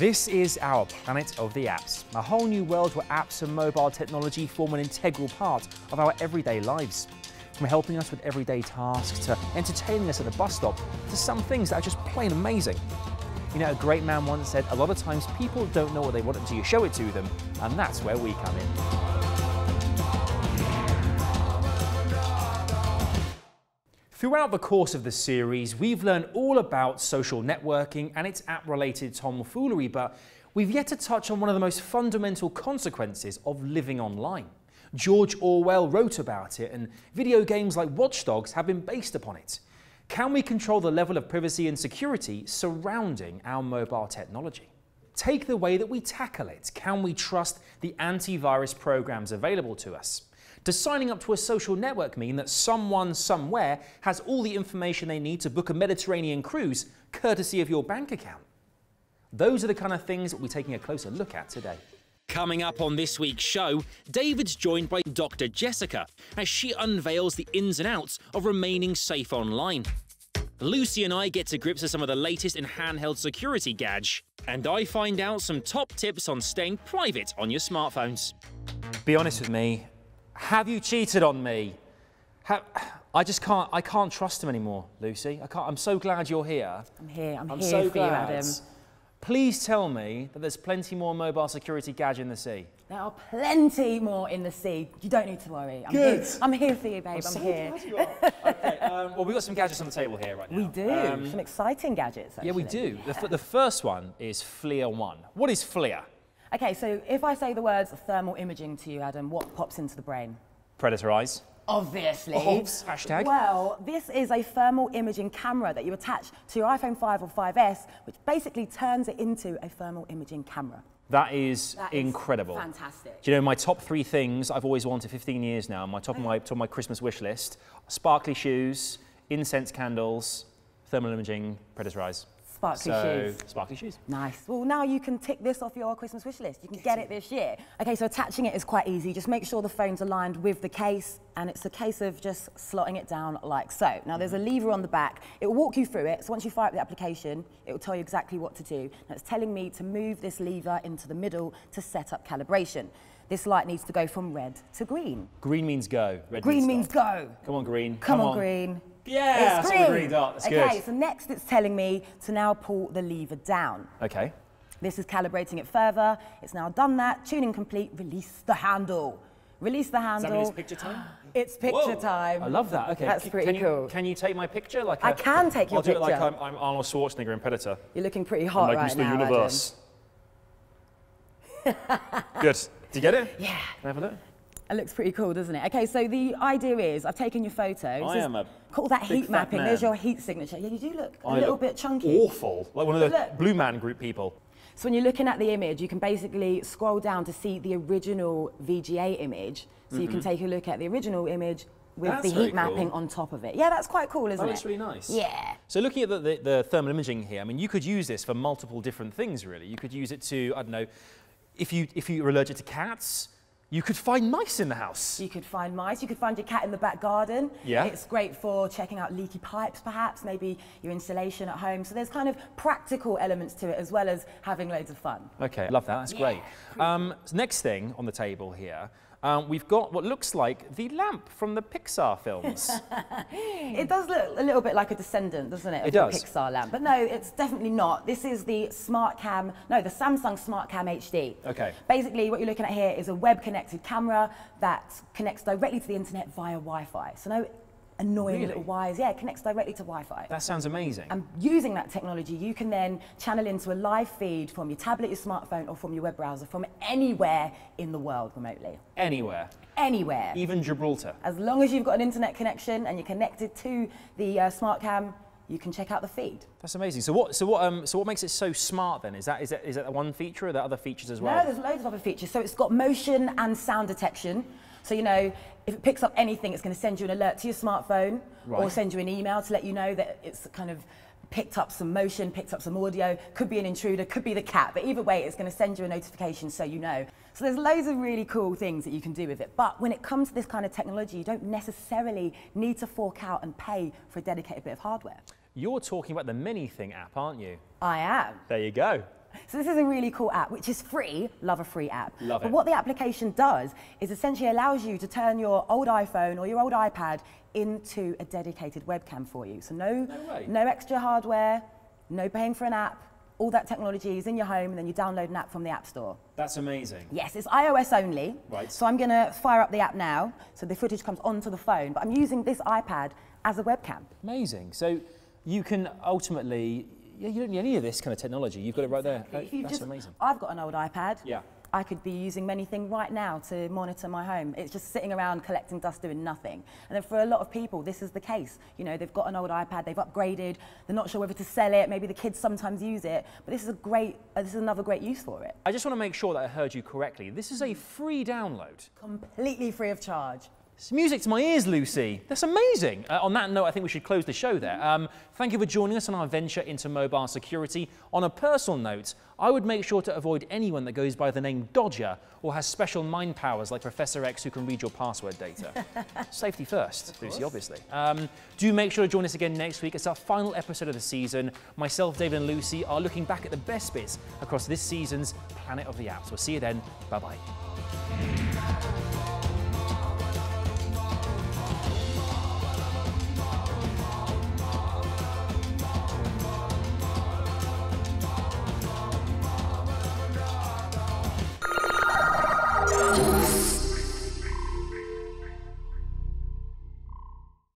This is our planet of the apps, a whole new world where apps and mobile technology form an integral part of our everyday lives. From helping us with everyday tasks to entertaining us at the bus stop to some things that are just plain amazing. You know, a great man once said, a lot of times people don't know what they want until you show it to them, and that's where we come in. Throughout the course of the series, we've learned all about social networking and its app-related tomfoolery, but we've yet to touch on one of the most fundamental consequences of living online. George Orwell wrote about it, and video games like Watch Dogs have been based upon it. Can we control the level of privacy and security surrounding our mobile technology? Take the way that we tackle it. Can we trust the antivirus programs available to us? Does signing up to a social network mean that someone somewhere has all the information they need to book a Mediterranean cruise courtesy of your bank account? Those are the kind of things that we're taking a closer look at today. Coming up on this week's show, David's joined by Dr. Jessica as she unveils the ins and outs of remaining safe online. Lucy and I get to grips with some of the latest in handheld security gadgets, and I find out some top tips on staying private on your smartphones. Be honest with me. Have you cheated on me? I can't trust him anymore, Lucy. I'm so glad you're here. I'm here. I'm here so for you, Adam. Please tell me that there's plenty more mobile security gadgets in the sea. There are plenty more in the sea. You don't need to worry. I'm here for you, babe. I'm here. Glad you are. Okay, well, we've got some gadgets on the table here right now. We do. Some exciting gadgets, actually. Yeah, we do. The first one is FLIR 1. What is FLIR? Okay, so if I say the words thermal imaging to you, Adam, what pops into the brain? Predator eyes. Obviously. Hashtag. Well, this is a thermal imaging camera that you attach to your iPhone 5 or 5S, which basically turns it into a thermal imaging camera. That is incredible. Fantastic. Do you know my top 3 things I've always wanted 15 years now, my top of my Christmas wish list? Sparkly shoes, incense candles, thermal imaging, predator eyes. Sparkly shoes. Sparkly shoes. Nice. Well, now you can tick this off your Christmas wish list. You can get it this year. Okay, so attaching it is quite easy. Just make sure the phone's aligned with the case, and it's a case of just slotting it down like so. Now, there's a lever on the back. It will walk you through it. So once you fire up the application, it will tell you exactly what to do. Now, it's telling me to move this lever into the middle to set up calibration. This light needs to go from red to green. Green means go. Red green means go. Come on, green. Come on, green. Yeah, it's green. Green dot. That's okay, good. So next it's telling me to now pull the lever down. Okay. This is calibrating it further. It's now done that. Tuning complete. Release the handle. Release the handle. Does that mean it's picture time? It's picture time. I love that. Okay. That's pretty cool. Can you take my picture? I can take your picture. I'll do it like I'm Arnold Schwarzenegger in Predator. You're looking pretty hot right now, Mr. Universe. Good. Did you get it? Yeah. Can I have a look? It looks pretty cool, doesn't it? Okay, so the idea is, I've taken your photos. Call that heat mapping. Man. There's your heat signature. Yeah, you do look a little bit chunky. Awful. Like one of the Blue Man Group people. So when you're looking at the image, you can basically scroll down to see the original VGA image. So you can take a look at the original image with the heat mapping on top of it. Yeah, that's quite cool, isn't it? That's really nice. Yeah. So looking at the thermal imaging here, I mean, you could use this for multiple different things, really. You could use it to, I don't know, if you're allergic to cats, you could find mice in the house. You could find mice. You could find your cat in the back garden. Yeah. It's great for checking out leaky pipes, perhaps, maybe your insulation at home. So there's kind of practical elements to it, as well as having loads of fun. Okay, love that. That's great. So next thing on the table here, we've got what looks like the lamp from the Pixar films. It does look a little bit like a descendant, doesn't it? It does. The Pixar lamp. But no, it's definitely not. This is the SmartCam, no, the Samsung SmartCam HD. Okay. Basically, what you're looking at here is a web-connected camera that connects directly to the internet via Wi-Fi. So no annoying little wires. Yeah, it connects directly to Wi-Fi. That sounds amazing. And using that technology, you can then channel into a live feed from your tablet, your smartphone, or from your web browser from anywhere in the world remotely. Anywhere? Anywhere. Even Gibraltar? As long as you've got an internet connection and you're connected to the SmartCam, you can check out the feed. That's amazing. So what makes it so smart then? Is that one feature, or are there other features as well? No, there's loads of other features. So it's got motion and sound detection. So, you know, if it picks up anything, it's going to send you an alert to your smartphone or send you an email to let you know that it's kind of picked up some motion, picked up some audio. Could be an intruder, could be the cat. But either way, it's going to send you a notification so you know. So there's loads of really cool things that you can do with it. But when it comes to this kind of technology, you don't necessarily need to fork out and pay for a dedicated bit of hardware. You're talking about the ManyThing app, aren't you? I am. There you go. So this is a really cool app, which is free. Love a free app. Love it. But what the application does is essentially allows you to turn your old iPhone or your old iPad into a dedicated webcam for you. So no extra hardware, no paying for an app. All that technology is in your home, and then you download an app from the App Store. That's amazing. Yes, it's iOS only. Right. So I'm going to fire up the app now, so the footage comes onto the phone, but I'm using this iPad as a webcam. Amazing. So you can ultimately, you don't need any of this kind of technology. You've got it right there. That's amazing. I've got an old iPad. Yeah. I could be using ManyThing right now to monitor my home. It's just sitting around collecting dust doing nothing. And then for a lot of people, this is the case. You know, they've got an old iPad, they've upgraded, they're not sure whether to sell it, maybe the kids sometimes use it, but this is another great use for it. I just want to make sure that I heard you correctly. This is a free download. Completely free of charge. It's music to my ears, Lucy. That's amazing. On that note, I think we should close the show there. Thank you for joining us on our venture into mobile security. On a personal note, I would make sure to avoid anyone that goes by the name Dodger or has special mind powers like Professor X who can read your password data. Safety first, Lucy, obviously. Do make sure to join us again next week. It's our final episode of the season. Myself, David and Lucy are looking back at the best bits across this season's Planet of the Apps. We'll see you then. Bye-bye.